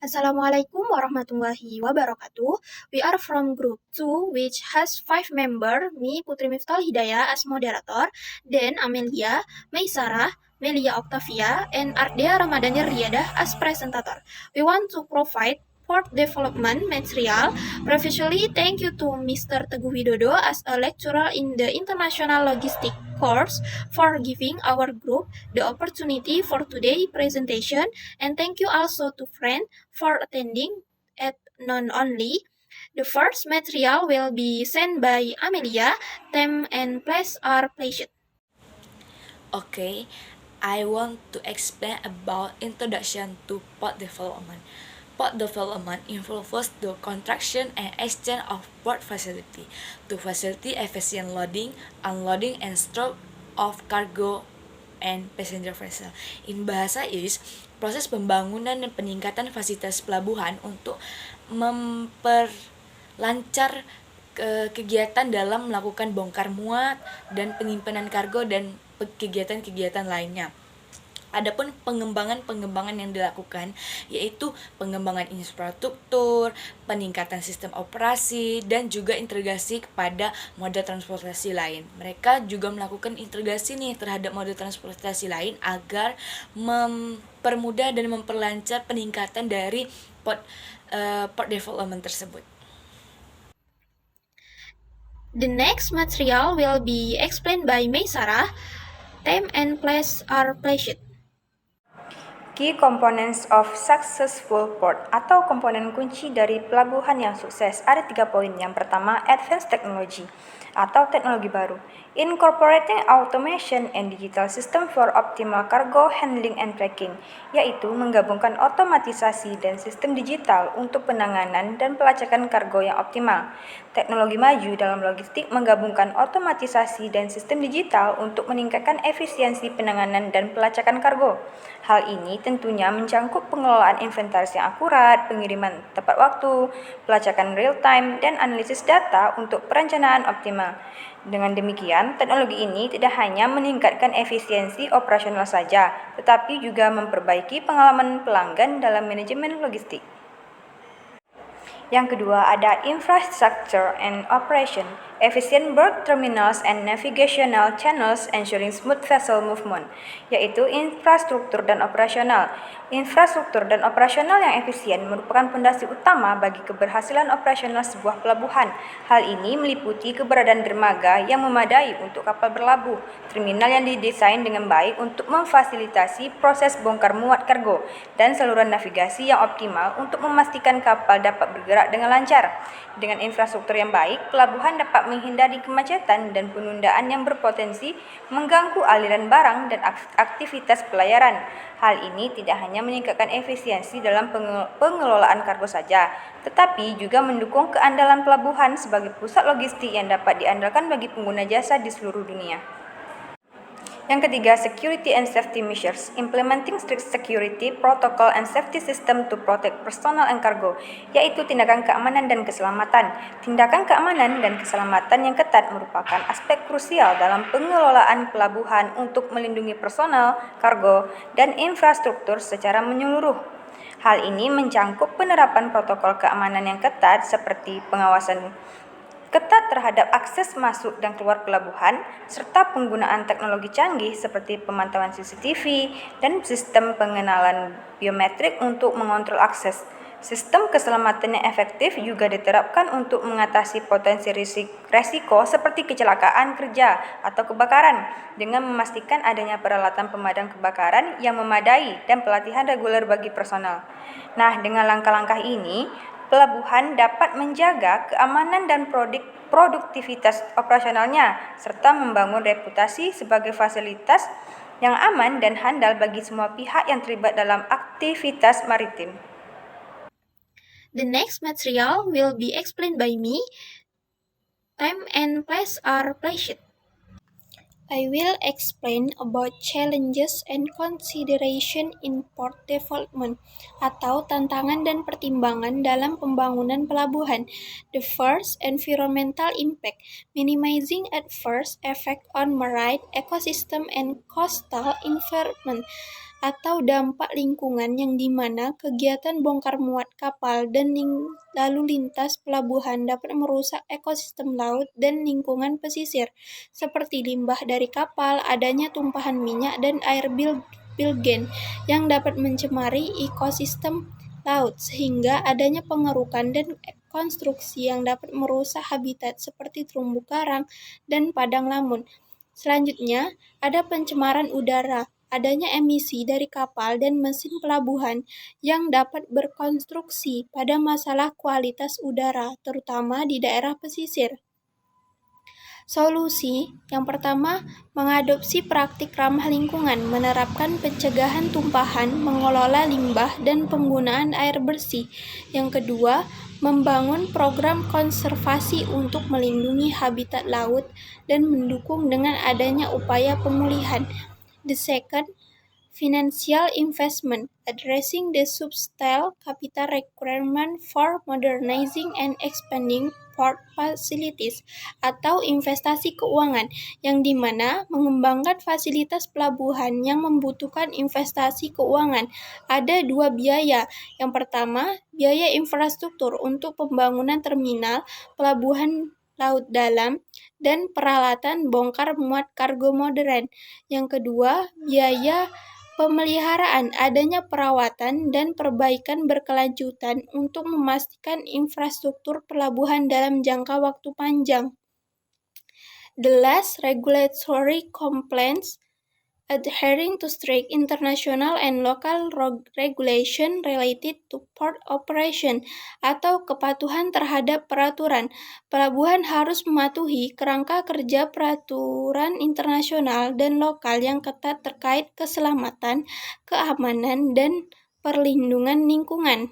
Assalamualaikum warahmatullahi wabarakatuh. We are from group 2 which has 5 members, me Putri Miftah Hidayah as moderator, then Amelia, Maisarah, Melia Octavia, and Ardea Ramadhani Riyadah as presentator. We want to provide port development material. Previously, thank you to Mr. Teguh Widodo as a lecturer in the International Logistics course for giving our group the opportunity for today's presentation, and thank you also to friend for attending at non only. The first material will be sent by Amelia. Time and place are placed. Okay, I want to explain about introduction to port development. Port development involves the construction and exchange of port facility to facilitate efficient loading, unloading, and storage of cargo and passenger vessel. In bahasa Inggris, proses pembangunan dan peningkatan fasilitas pelabuhan untuk memperlancar kegiatan dalam melakukan bongkar muat dan penyimpanan kargo dan kegiatan-kegiatan lainnya. Adapun pengembangan yang dilakukan yaitu pengembangan infrastruktur, peningkatan sistem operasi, dan juga integrasi kepada moda transportasi lain. Mereka juga melakukan integrasi nih terhadap moda transportasi lain agar mempermudah dan memperlancar peningkatan dari port development tersebut. The next material will be explained by Maisarah. Time and place are placed. Key components of successful port atau komponen kunci dari pelabuhan yang sukses ada 3 poin. Yang pertama, advanced technology atau teknologi baru. Incorporating automation and digital system for optimal cargo handling and tracking, yaitu menggabungkan otomatisasi dan sistem digital untuk penanganan dan pelacakan kargo yang optimal. Teknologi maju dalam logistik menggabungkan otomatisasi dan sistem digital untuk meningkatkan efisiensi penanganan dan pelacakan kargo. Hal ini tentunya mencangkup pengelolaan inventaris yang akurat, pengiriman tepat waktu, pelacakan real-time, dan analisis data untuk perencanaan optimal. Dengan demikian, teknologi ini tidak hanya meningkatkan efisiensi operasional saja, tetapi juga memperbaiki pengalaman pelanggan dalam manajemen logistik. Yang kedua ada infrastructure and operation, efficient berth terminals and navigational channels ensuring smooth vessel movement, yaitu infrastruktur dan operasional. Infrastruktur dan operasional yang efisien merupakan fondasi utama bagi keberhasilan operasional sebuah pelabuhan. Hal ini meliputi keberadaan dermaga yang memadai untuk kapal berlabuh, terminal yang didesain dengan baik untuk memfasilitasi proses bongkar muat kargo, dan saluran navigasi yang optimal untuk memastikan kapal dapat bergerak dengan lancar. Dengan infrastruktur yang baik, pelabuhan dapat menghindari kemacetan dan penundaan yang berpotensi mengganggu aliran barang dan aktivitas pelayaran. Hal ini tidak hanya meningkatkan efisiensi dalam pengelolaan kargo saja, tetapi juga mendukung keandalan pelabuhan sebagai pusat logistik yang dapat diandalkan bagi pengguna jasa di seluruh dunia. Yang ketiga, security and safety measures, implementing strict security protocol and safety system to protect personal and cargo, yaitu tindakan keamanan dan keselamatan. Tindakan keamanan dan keselamatan yang ketat merupakan aspek krusial dalam pengelolaan pelabuhan untuk melindungi personal, kargo, dan infrastruktur secara menyeluruh. Hal ini mencangkup penerapan protokol keamanan yang ketat seperti pengawasan ketat terhadap akses masuk dan keluar pelabuhan, serta penggunaan teknologi canggih seperti pemantauan CCTV dan sistem pengenalan biometrik untuk mengontrol akses. Sistem keselamatan yang efektif juga diterapkan untuk mengatasi potensi resiko seperti kecelakaan kerja atau kebakaran, dengan memastikan adanya peralatan pemadam kebakaran yang memadai dan pelatihan reguler bagi personal. Nah, dengan langkah-langkah ini, pelabuhan dapat menjaga keamanan dan produktivitas operasionalnya, serta membangun reputasi sebagai fasilitas yang aman dan handal bagi semua pihak yang terlibat dalam aktivitas maritim. The next material will be explained by me. Time and place are placed. I will explain about challenges and consideration in port development atau tantangan dan pertimbangan dalam pembangunan pelabuhan. The first, environmental impact, minimizing adverse effect on marine ecosystem and coastal environment. atau dampak lingkungan yang dimana kegiatan bongkar muat kapal dan lalu lintas pelabuhan dapat merusak ekosistem laut dan lingkungan pesisir, seperti limbah dari kapal, adanya tumpahan minyak dan air bilgen yang dapat mencemari ekosistem laut, sehingga adanya pengerukan dan konstruksi yang dapat merusak habitat seperti terumbu karang dan padang lamun. Selanjutnya, ada pencemaran udara. Adanya emisi dari kapal dan mesin pelabuhan yang dapat berkonstruksi pada masalah kualitas udara, terutama di daerah pesisir. Solusi yang pertama, mengadopsi praktik ramah lingkungan, menerapkan pencegahan tumpahan, mengelola limbah, dan penggunaan air bersih. Yang kedua, membangun program konservasi untuk melindungi habitat laut dan mendukung dengan adanya upaya pemulihan. The second, financial investment, addressing the substantial capital requirement for modernizing and expanding port facilities, atau investasi keuangan, yang dimana mengembangkan fasilitas pelabuhan yang membutuhkan investasi keuangan. Ada dua biaya. Yang pertama, biaya infrastruktur untuk pembangunan terminal, pelabuhan laut dalam, dan peralatan bongkar muat kargo modern. Yang kedua, biaya pemeliharaan, adanya perawatan dan perbaikan berkelanjutan untuk memastikan infrastruktur pelabuhan dalam jangka waktu panjang. The last, regulatory compliance, adhering to strict international and local regulation related to port operation, atau kepatuhan terhadap peraturan. Pelabuhan harus mematuhi kerangka kerja peraturan internasional dan lokal yang ketat terkait keselamatan, keamanan, dan perlindungan lingkungan.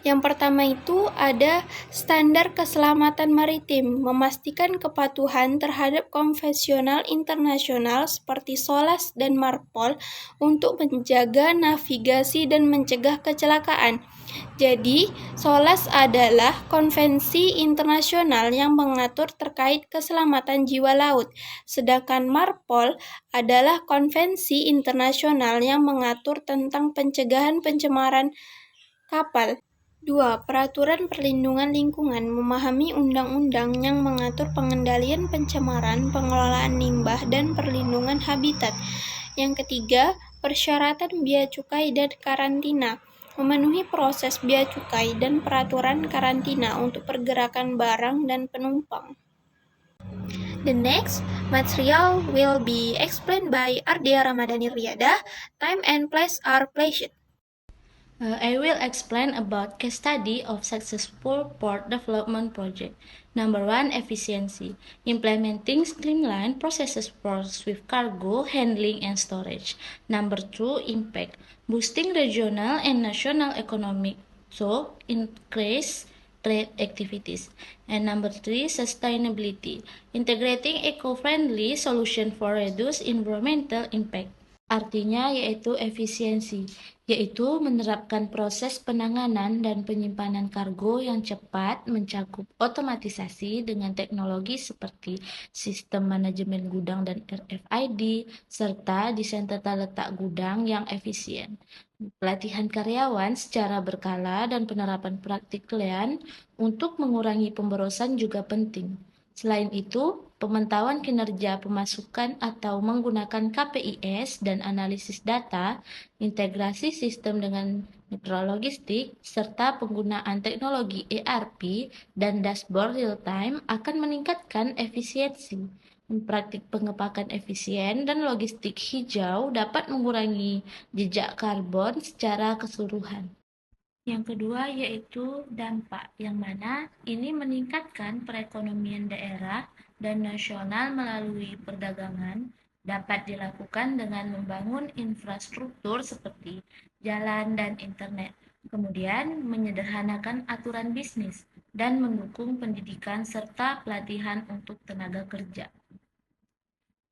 Yang pertama itu ada standar keselamatan maritim, memastikan kepatuhan terhadap konvensional internasional seperti SOLAS dan MARPOL untuk menjaga navigasi dan mencegah kecelakaan. Jadi, SOLAS adalah konvensi internasional yang mengatur terkait keselamatan jiwa laut, sedangkan MARPOL adalah konvensi internasional yang mengatur tentang pencegahan pencemaran kapal. 2. Peraturan perlindungan lingkungan, memahami undang-undang yang mengatur pengendalian pencemaran, pengelolaan limbah, dan perlindungan habitat. Yang ketiga, persyaratan bea cukai dan karantina, memenuhi proses bea cukai dan peraturan karantina untuk pergerakan barang dan penumpang. The next material will be explained by Ardia Ramadhani Riyada. Time and place are pledged. I will explain about case study of successful port development project. Number 1, efficiency. Implementing streamlined processes ports with cargo handling and storage. Number 2, impact. Boosting regional and national economic, so increase trade activities. And number 3, sustainability. Integrating eco-friendly solution for reduce environmental impact. Artinya yaitu efisiensi, yaitu menerapkan proses penanganan dan penyimpanan kargo yang cepat, mencakup otomatisasi dengan teknologi seperti sistem manajemen gudang dan RFID, serta desain tata letak gudang yang efisien. Pelatihan karyawan secara berkala dan penerapan praktik lean untuk mengurangi pemborosan juga penting. Selain itu, pemantauan kinerja pemasukan atau menggunakan KPIs dan analisis data, integrasi sistem dengan mitra logistik, serta penggunaan teknologi ERP dan dashboard real-time akan meningkatkan efisiensi. Praktik pengepakan efisien dan logistik hijau dapat mengurangi jejak karbon secara keseluruhan. Yang kedua yaitu dampak, yang mana ini meningkatkan perekonomian daerah dan nasional melalui perdagangan, dapat dilakukan dengan membangun infrastruktur seperti jalan dan internet, kemudian menyederhanakan aturan bisnis, dan mendukung pendidikan serta pelatihan untuk tenaga kerja.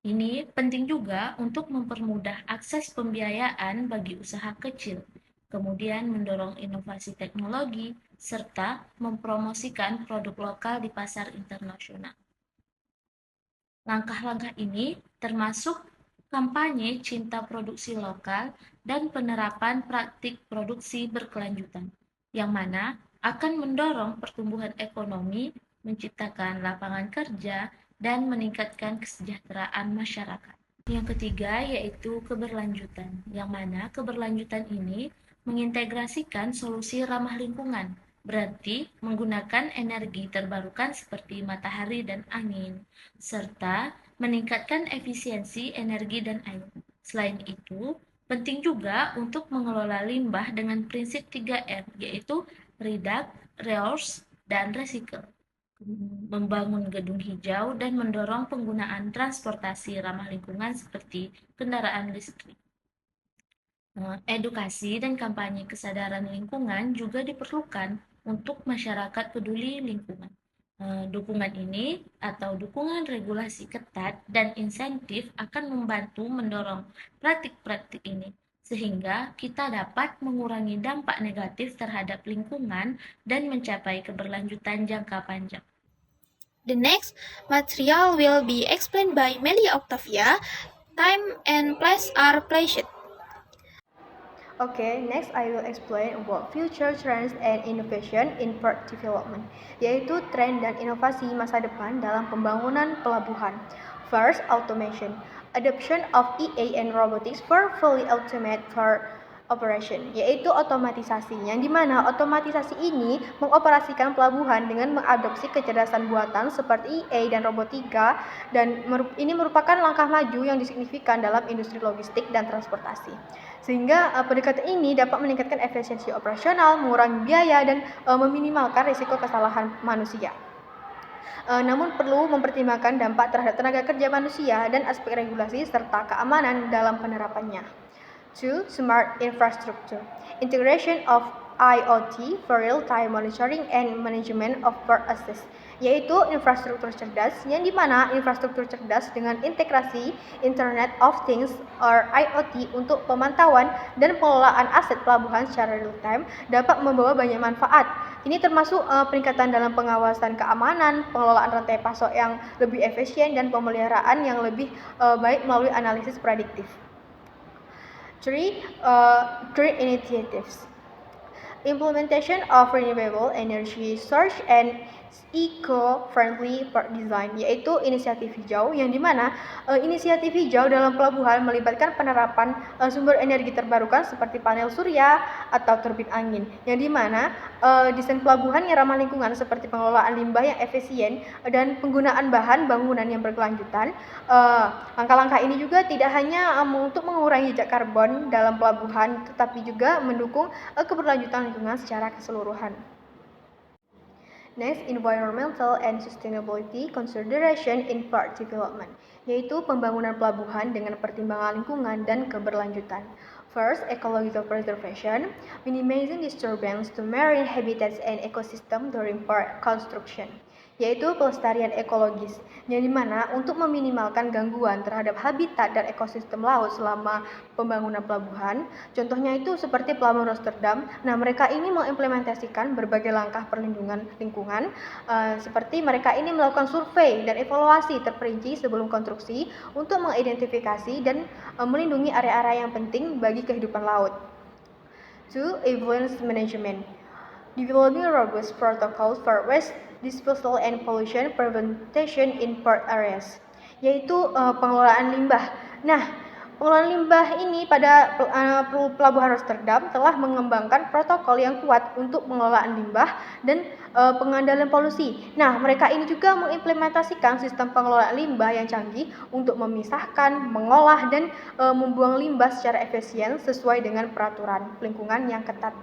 Ini penting juga untuk mempermudah akses pembiayaan bagi usaha kecil, kemudian mendorong inovasi teknologi, serta mempromosikan produk lokal di pasar internasional. Langkah-langkah ini termasuk kampanye cinta produksi lokal, dan penerapan praktik produksi berkelanjutan, yang mana akan mendorong pertumbuhan ekonomi, menciptakan lapangan kerja, dan meningkatkan kesejahteraan masyarakat. Yang ketiga yaitu keberlanjutan, yang mana keberlanjutan ini mengintegrasikan solusi ramah lingkungan, berarti menggunakan energi terbarukan seperti matahari dan angin, serta meningkatkan efisiensi energi dan air. Selain itu, penting juga untuk mengelola limbah dengan prinsip 3R, yaitu reduce, reuse, dan recycle, membangun gedung hijau, dan mendorong penggunaan transportasi ramah lingkungan seperti kendaraan listrik. Edukasi dan kampanye kesadaran lingkungan juga diperlukan untuk masyarakat peduli lingkungan. Dukungan ini atau dukungan regulasi ketat dan insentif akan membantu mendorong praktik-praktik ini, sehingga kita dapat mengurangi dampak negatif terhadap lingkungan dan mencapai keberlanjutan jangka panjang. The next material will be explained by Melia Octavia. Time and place are placed. Okay, next I will explain about future trends and innovation in port development, yaitu tren dan inovasi masa depan dalam pembangunan pelabuhan. First, automation. Adoption of EA and robotics for fully automated port operation, yaitu otomatisasi, yang dimana otomatisasi ini mengoperasikan pelabuhan dengan mengadopsi kecerdasan buatan seperti EA dan robotika, dan ini merupakan langkah maju yang signifikan dalam industri logistik dan transportasi. Sehingga pendekatan ini dapat meningkatkan efisiensi operasional, mengurangi biaya, dan meminimalkan risiko kesalahan manusia. Namun perlu mempertimbangkan dampak terhadap tenaga kerja manusia dan aspek regulasi serta keamanan dalam penerapannya. 2. Smart infrastructure. Integration of IoT for real-time monitoring and management of port access, yaitu infrastruktur cerdas, yang dimana infrastruktur cerdas dengan integrasi Internet of Things or IoT untuk pemantauan dan pengelolaan aset pelabuhan secara real-time dapat membawa banyak manfaat. Ini termasuk peningkatan dalam pengawasan keamanan, pengelolaan rantai pasok yang lebih efisien, dan pemeliharaan yang lebih baik melalui analisis prediktif. 3. Green initiatives. Implementation of renewable energy source and eco-friendly port design, yaitu inisiatif hijau, yang dimana inisiatif hijau dalam pelabuhan melibatkan penerapan sumber energi terbarukan seperti panel surya atau turbin angin, yang dimana desain pelabuhan yang ramah lingkungan seperti pengelolaan limbah yang efisien dan penggunaan bahan bangunan yang berkelanjutan. Langkah-langkah ini juga tidak hanya untuk mengurangi jejak karbon dalam pelabuhan, tetapi juga mendukung keberlanjutan lingkungan secara keseluruhan. Next, environmental and sustainability consideration in port development, yaitu pembangunan pelabuhan dengan pertimbangan lingkungan dan keberlanjutan. First, ecological preservation, minimizing disturbance to marine habitats and ecosystem during port construction, yaitu pelestarian ekologis, yang dimana untuk meminimalkan gangguan terhadap habitat dan ekosistem laut selama pembangunan pelabuhan. Contohnya itu seperti Pelabuhan Rotterdam. Nah, mereka ini mengimplementasikan berbagai langkah perlindungan lingkungan, seperti mereka ini melakukan survei dan evaluasi terperinci sebelum konstruksi untuk mengidentifikasi dan melindungi area-area yang penting bagi kehidupan laut. 2. Effluent management. Developing robust protocols for waste disposal and pollution prevention in port areas, yaitu pengelolaan limbah. Nah, pengelolaan limbah ini pada Pelabuhan Rotterdam telah mengembangkan protokol yang kuat untuk pengelolaan limbah dan pengendalian polusi. Nah, mereka ini juga mengimplementasikan sistem pengelolaan limbah yang canggih untuk memisahkan, mengolah, dan membuang limbah secara efisien sesuai dengan peraturan lingkungan yang ketat.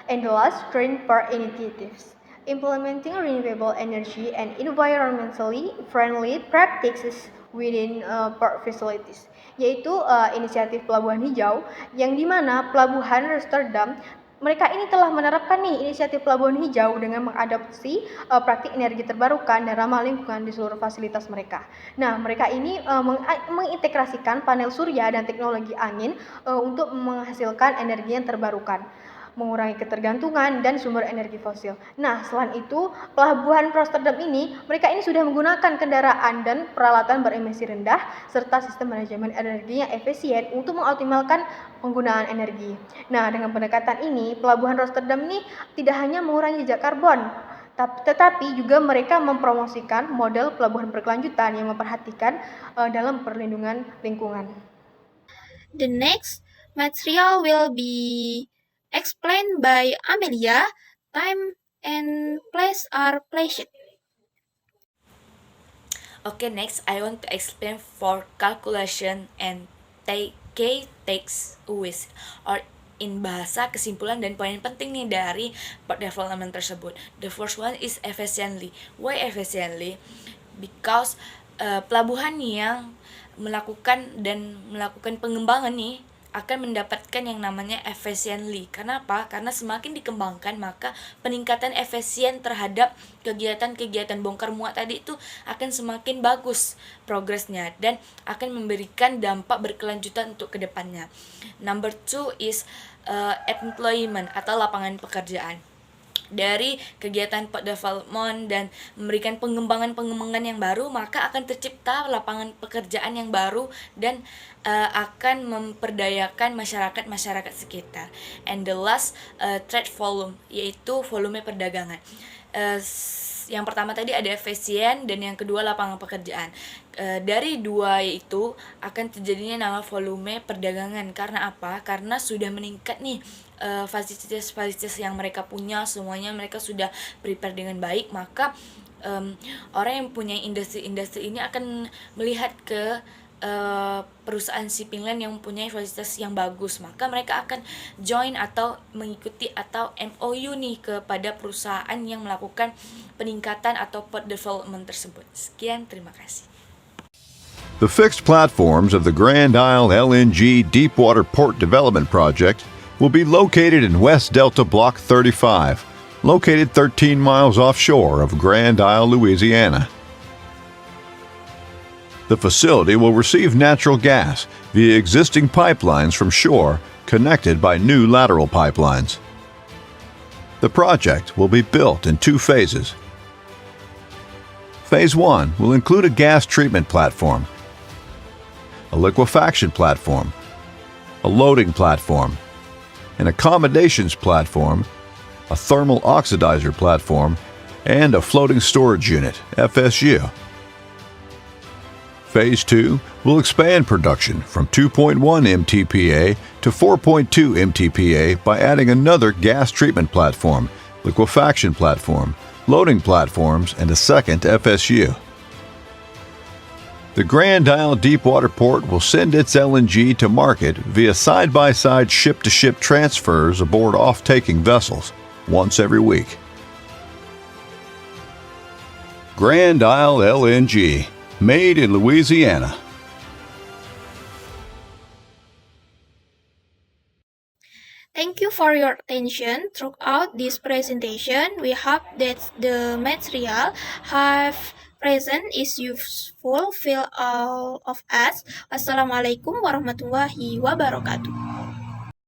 And the last, green port initiatives. Implementing renewable energy and environmentally friendly practices within port facilities, yaitu inisiatif pelabuhan hijau, yang dimana Pelabuhan Rotterdam mereka ini telah menerapkan inisiatif pelabuhan hijau dengan mengadopsi praktik energi terbarukan dan ramah lingkungan di seluruh fasilitas mereka. Nah, mereka ini mengintegrasikan panel surya dan teknologi angin untuk menghasilkan energi yang terbarukan. mengurangi ketergantungan dan sumber energi fosil. Nah, selain itu, pelabuhan Rotterdam ini, mereka ini sudah menggunakan kendaraan dan peralatan beremisi rendah serta sistem manajemen energi yang efisien untuk mengoptimalkan penggunaan energi. Nah, dengan pendekatan ini, pelabuhan Rotterdam ini tidak hanya mengurangi jejak karbon, tetapi juga mereka mempromosikan model pelabuhan berkelanjutan yang memperhatikan dalam perlindungan lingkungan. The next material will be explained by Amelia. Time and place are placed. Okay, next I want to explain for calculation and key takeaways, or in bahasa kesimpulan dan poin penting nih dari port development tersebut. The first one is efficiently. Why efficiently? Because pelabuhan yang melakukan pengembangan nih akan mendapatkan yang namanya efficiently. Kenapa? Karena semakin dikembangkan maka peningkatan efisien terhadap kegiatan-kegiatan bongkar muat tadi itu akan semakin bagus progresnya dan akan memberikan dampak berkelanjutan untuk kedepannya. Number 2 is employment atau lapangan pekerjaan. Dari kegiatan port development dan memberikan pengembangan yang baru, maka akan tercipta lapangan pekerjaan yang baru dan akan memperdayakan masyarakat sekitar. And the last, trade volume, yaitu volume perdagangan. Yang pertama tadi ada efisien dan yang kedua lapangan pekerjaan. Dari dua itu akan terjadinya nama volume perdagangan. Karena apa? Karena sudah meningkat nih fasilitas yang mereka punya, semuanya mereka sudah prepare dengan baik, maka orang yang punya industri ini akan melihat ke perusahaan shipping line yang mempunyai fasilitas yang bagus, maka mereka akan join atau mengikuti atau MOU nih kepada perusahaan yang melakukan peningkatan atau port development tersebut. Sekian, terima kasih. The fixed platforms of the Grand Isle LNG Deepwater Port Development Project will be located in West Delta Block 35, located 13 miles offshore of Grand Isle, Louisiana. The facility will receive natural gas via existing pipelines from shore connected by new lateral pipelines. The project will be built in 2 phases. Phase 1 will include a gas treatment platform, a liquefaction platform, a loading platform, an accommodations platform, a thermal oxidizer platform, and a floating storage unit, FSU. Phase 2 will expand production from 2.1 MTPA to 4.2 MTPA by adding another gas treatment platform, liquefaction platform, loading platforms, and a second FSU. The Grand Isle Deepwater Port will send its LNG to market via side-by-side ship-to-ship transfers aboard off-taking vessels once every week. Grand Isle LNG, made in Louisiana. Thank you for your attention throughout this presentation. We hope that the material have present is useful for all of us. Wassalamualaikum warahmatullahi wabarakatuh.